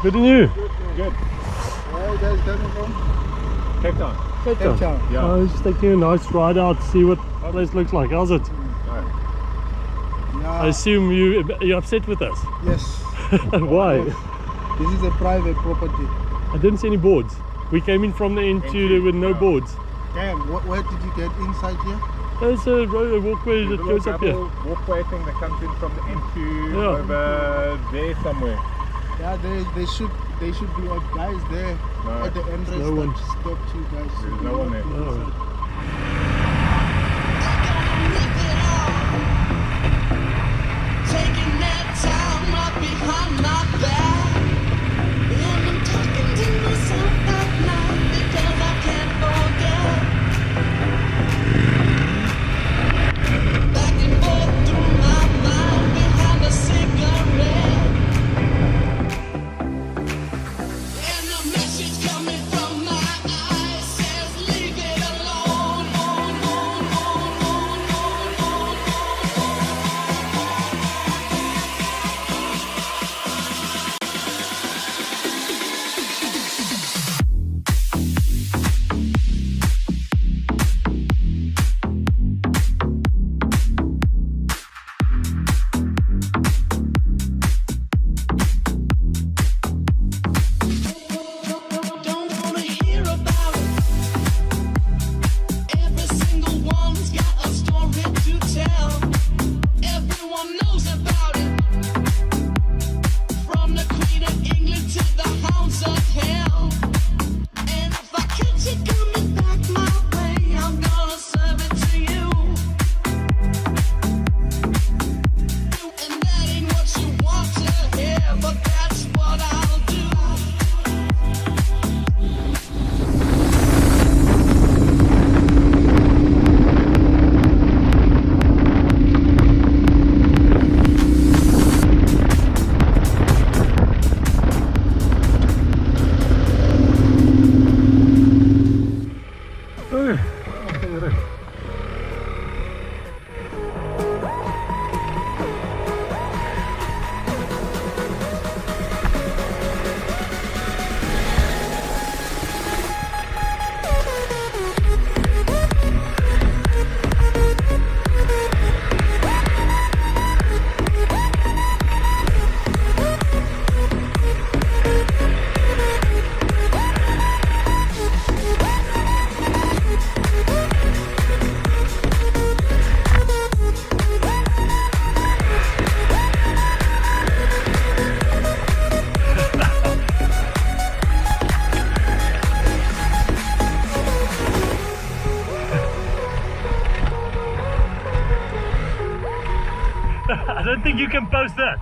Good and you? Good. Where are you guys coming from? Cape Town. Cape Town. Yeah. I was just taking a nice ride out to see what the place looks like. How's it? I assume you're upset with us. Yes. Why? This is a private property. I didn't see any boards. We came in from the entry, there were no boards. Damn, where did you get inside here? There's a walkway that goes up here. Walkway thing that comes in from the entry over there somewhere. Yeah, they should be guys there at the entrance that stopped you guys. There's no one there. Oh. Taking that time right behind my back, and I'm talking to myself at night because I can't forget. Back and forth through my mind behind a cigarette, and the message coming from my eyes says, "Leave it alone." Don't wanna hear about it. Every single one's got a story to tell. Everyone knows about it. From the Queen of England to the hounds of hell. And if I catch it coming back my way, I'm gonna serve it to you. And that ain't what you want to hear, but that's what I'll do. I don't think you can post that.